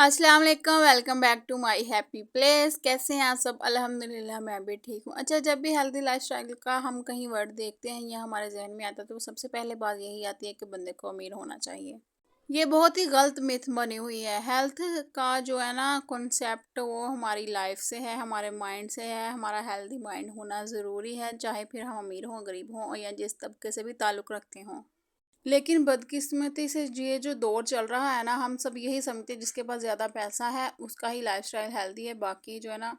अस्सलाम वालेकुम, welcome back to my happy place. कैसे हैं आप सब? अल्हम्दुलिल्लाह मैं भी ठीक हूँ। अच्छा, जब भी हेल्दी लाइफस्टाइल का हम कहीं वर्ड देखते हैं या हमारे जहन में आता है तो सबसे पहले बात यही आती है कि बंदे को अमीर होना चाहिए। ये बहुत ही गलत मिथ बनी हुई है। हेल्थ का जो है ना कॉन्सेप्ट, वो हमारी लाइफ से है, हमारे माइंड से है। हमारा हेल्दी माइंड होना ज़रूरी है, चाहे फिर हम अमीर हों, गरीब हों या जिस तबके से भी ताल्लुक़ रखते हों। लेकिन बदकिस्मती से ये जो दौर चल रहा है ना, हम सब यही समझते हैं जिसके पास ज़्यादा पैसा है उसका ही लाइफस्टाइल हेल्दी है। बाकी जो है ना,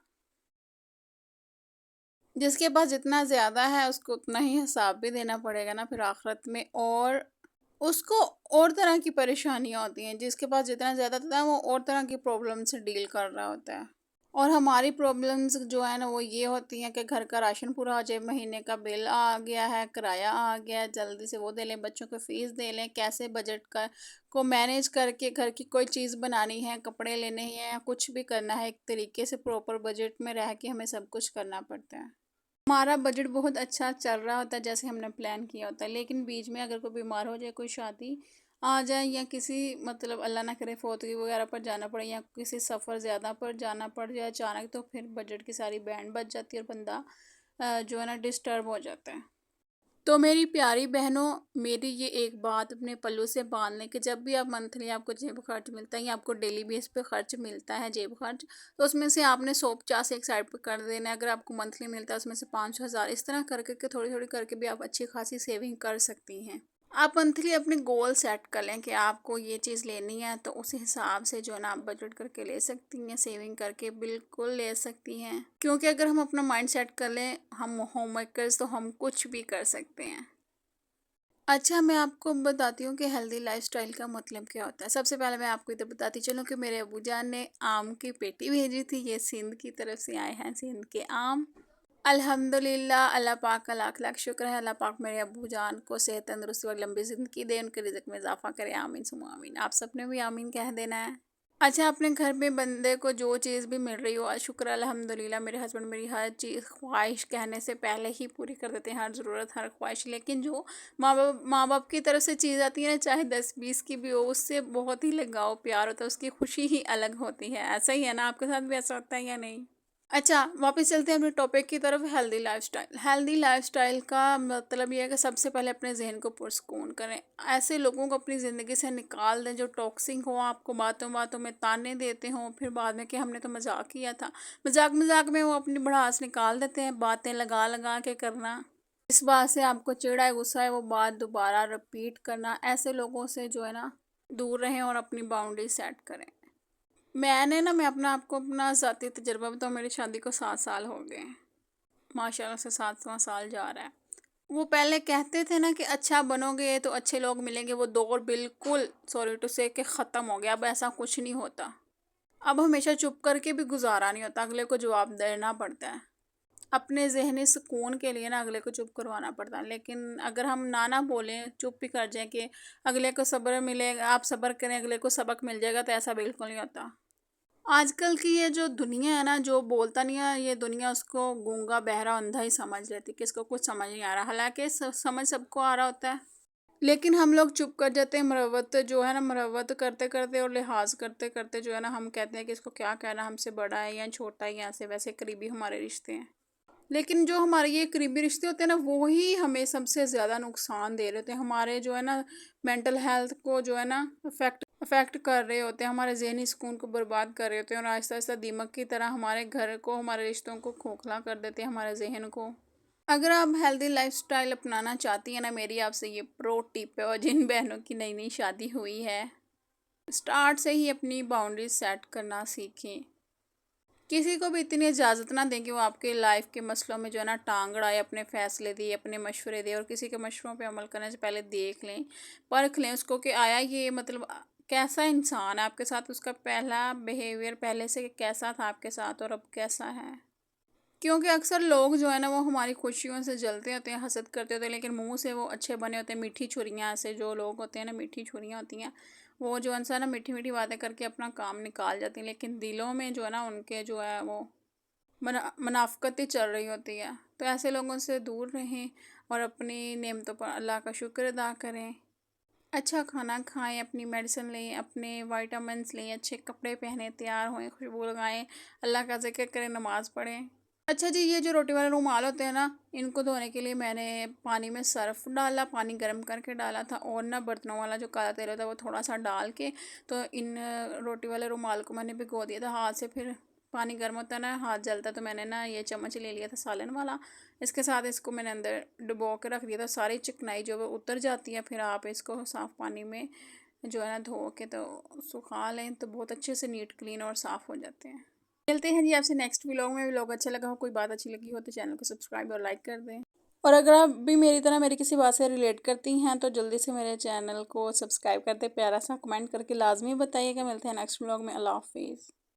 जिसके पास जितना ज़्यादा है उसको उतना ही हिसाब भी देना पड़ेगा ना फिर आखिरत में। और उसको और तरह की परेशानियां होती हैं। जिसके पास जितना ज़्यादा होता है वो और तरह की प्रॉब्लम से डील कर रहा होता है। और हमारी प्रॉब्लम्स जो है ना वो ये होती हैं कि घर का राशन पूरा हो जाए, महीने का बिल आ गया है, किराया आ गया है, जल्दी से वो दे लें, बच्चों को फीस दे लें, कैसे बजट का को मैनेज करके घर की कोई चीज़ बनानी है, कपड़े लेने हैं या कुछ भी करना है, एक तरीके से प्रॉपर बजट में रह के हमें सब कुछ करना पड़ता है। हमारा बजट बहुत अच्छा चल रहा होता है जैसे हमने प्लान किया होता है, लेकिन बीच में अगर कोई बीमार हो जाए, कोई शादी आ जाए या किसी मतलब अल्लाह ना करे फौतगी वगैरह पर जाना पड़े या किसी सफ़र ज़्यादा पर जाना पड़ जाए अचानक, तो फिर बजट की सारी बैंड बच जाती है और बंदा जो है ना डिस्टर्ब हो जाता है। तो मेरी प्यारी बहनों, मेरी ये एक बात अपने पल्लू से बांध लें कि जब भी आप मंथली आपको जेब खर्च मिलता है या आपको डेली बेस पे खर्च मिलता है जेब खर्च, तो उसमें से आपने 150 एक साइड पे कर देना है। अगर आपको मंथली मिलता है उसमें से 500 इस तरह कर करके थोड़ी थोड़ी करके भी आप अच्छी खासी सेविंग कर सकती हैं। आप मंथली अपने गोल सेट कर लें कि आपको ये चीज़ लेनी है, तो उस हिसाब से जो है ना आप बजट करके ले सकती हैं, सेविंग करके बिल्कुल ले सकती हैं। क्योंकि अगर हम अपना माइंड सेट कर लें, हम होम मेकर्स, तो हम कुछ भी कर सकते हैं। अच्छा, मैं आपको बताती हूँ कि हेल्दी लाइफस्टाइल का मतलब क्या होता है। सबसे पहले मैं आपको इधर बताती चलूँ कि मेरे अबू जान ने आम की पेटी भेजी थी। ये सिंध की तरफ से आए हैं, सिंध के आम। अल्हम्दुलिल्लाह, अल्लाह पाक का लाख लाख शुक्र है। अल्लाह पाक मेरे अबू जान को सेहत तंदुरुस्ती और लंबी ज़िंदगी दे, उनके रिज़्क में इज़ाफ़ा करे। आमीन सुम्मा आमीन। आप सबने भी आमीन कह देना है। अच्छा, अपने घर में बंदे को जो चीज़ भी मिल रही हो, शुक्र अल्हम्दुलिल्लाह, मेरे हस्बैंड मेरी हर चीज़ ख्वाहिश कहने से पहले ही पूरी कर देते हैं, हर ज़रूरत हर ख्वाहिश। लेकिन जो माँ बाप की तरफ से चीज़ आती है ना, चाहे 10-20 की भी हो, उससे बहुत ही लगाव प्यार होता है, उसकी खुशी ही अलग होती है। ऐसा ही है ना, आपके साथ भी ऐसा होता है या नहीं? अच्छा, वापस चलते हैं अपने टॉपिक की तरफ। हेल्दी लाइफस्टाइल, हेल्दी लाइफस्टाइल का मतलब ये है कि सबसे पहले अपने जहन को पुरस्कून करें। ऐसे लोगों को अपनी ज़िंदगी से निकाल दें जो टॉक्सिक हो, आपको बातों बातों में ताने देते हों, फिर बाद में कि हमने तो मजाक किया था। मजाक मजाक में वो अपनी भड़ास निकाल देते हैं, बातें लगा लगा के करना। इस बात से आपको चिढ़ा है, गुस्सा है, वो बात दोबारा रिपीट करना। ऐसे लोगों से जो है ना दूर रहें और अपनी बाउंड्री सेट करें। मैं अपना आपको अपना ज़ाती तजुर्बा बताऊँ। मेरी शादी को 7 साल हो गए हैं, माशाल्लाह से 7वां साल जा रहा है। वो पहले कहते थे ना कि अच्छा बनोगे तो अच्छे लोग मिलेंगे, वो दौर बिल्कुल सॉरी टू से कि ख़त्म हो गया। अब ऐसा कुछ नहीं होता। अब हमेशा चुप करके भी गुजारा नहीं होता, अगले को जवाब देना पड़ता है। अपने ज़हनी सुकून के लिए ना अगले को चुप करवाना पड़ता है। लेकिन अगर हम ना बोलें, चुप भी कर जाएं कि अगले को सब्र मिलेगा, आप सब्र करें, अगले को सबक मिल जाएगा, तो ऐसा बिल्कुल नहीं होता। आजकल की ये जो दुनिया है ना, जो बोलता नहीं है, ये दुनिया उसको गूंगा बहरा अंधा ही समझ लेती कि इसको कुछ समझ नहीं आ रहा। हालांकि समझ सबको आ रहा होता है, लेकिन हम लोग चुप कर जाते हैं। मरवत जो है ना, मरवत करते करते और लिहाज करते करते जो है ना, हम कहते हैं कि इसको क्या कहना, हमसे बड़ा है या छोटा है, यहाँ से वैसे करीबी हमारे रिश्ते हैं। लेकिन जो हमारे ये करीबी रिश्ते होते हैं ना, वो ही हमें सबसे ज़्यादा नुकसान दे रहे होते हैं। हमारे जो है ना मेंटल हेल्थ को जो है ना अफेक्ट कर रहे होते हैं, हमारे ज़हनी सुकून को बर्बाद कर रहे होते हैं और आहिस्ता आहिस्ता दीमक की तरह हमारे घर को, हमारे रिश्तों को खोखला कर देते हैं, हमारे जहन को। अगर आप हेल्दी लाइफस्टाइल अपनाना चाहती हैं ना, मेरी आपसे ये प्रो टिप है। और जिन बहनों की नई नई शादी हुई है, स्टार्ट से ही अपनी बाउंड्रीज सेट करना सीखें। किसी को भी इतनी इजाज़त ना दें कि वो आपके लाइफ के मसलों में जो है ना टांग अड़ाए, अपने फ़ैसले दिए, अपने मशवरे दिए। और किसी के मशवरों पे अमल करने से पहले देख लें, परख लें उसको कि आया ये मतलब कैसा इंसान है आपके साथ, उसका पहला बिहेवियर पहले से कैसा था आपके साथ और अब कैसा है। क्योंकि अक्सर लोग जो है ना वो हमारी खुशियों से जलते होते हैं, हसद करते होते हैं, लेकिन मुंह से वो अच्छे बने होते हैं। मीठी छुरियाँ, ऐसे जो लोग होते हैं ना, मीठी छुरियाँ होती हैं, वो जो इंसान ना मीठी मीठी बातें करके अपना काम निकाल जाती हैं, लेकिन दिलों में जो है ना उनके जो है वो मुनाफ़क़त ही चल रही होती है। तो ऐसे लोगों से दूर रहें और अपनी नेमतों पर अल्लाह का शुक्र अदा करें। اچھا کھانا کھائیں، اپنی میڈیسن لیں، اپنے وائٹامنس لیں، اچھے کپڑے پہنیں، تیار ہوئیں، خوشبو لگائیں، اللہ کا ذکر کریں، نماز پڑھیں۔ اچھا جی، یہ جو روٹی والے رومال ہوتے ہیں نا، ان کو دھونے کے لیے میں نے پانی میں صرف ڈالا، پانی گرم کر کے ڈالا تھا، اور نہ برتنوں والا جو کالا تیل ہوتا ہے وہ تھوڑا سا ڈال کے، تو ان روٹی والے رومال کو میں نے بھگو دیا تھا ہاتھ سے۔ پھر پانی گرم ہوتا ہے نا، ہاتھ جلتا ہے، تو میں نے نا یہ چمچ لے لیا تھا سالن والا، اس کے ساتھ اس کو میں نے اندر ڈبو کے رکھ دیا تھا، ساری چکنائی جو وہ اتر جاتی ہے۔ پھر آپ اس کو صاف پانی میں جو ہے نا دھو کے تو سکھا لیں، تو بہت اچھے سے نیٹ کلین اور صاف ہو جاتے ہیں۔ ملتے ہیں جی آپ سے نیکسٹ ولاگ میں۔ ولاگ اچھا لگا ہو، کوئی بات اچھی لگی ہو تو چینل کو سبسکرائب اور لائک کر دیں، اور اگر آپ بھی میری طرح میری کسی بات سے ریلیٹ کرتی ہیں تو جلدی سے میرے چینل کو سبسکرائب کر دیں، پیارا سا کمنٹ کر کے لازمی بتائیے گا۔ ملتے ہیں نیکسٹ ولاگ میں، اللہ حافظ۔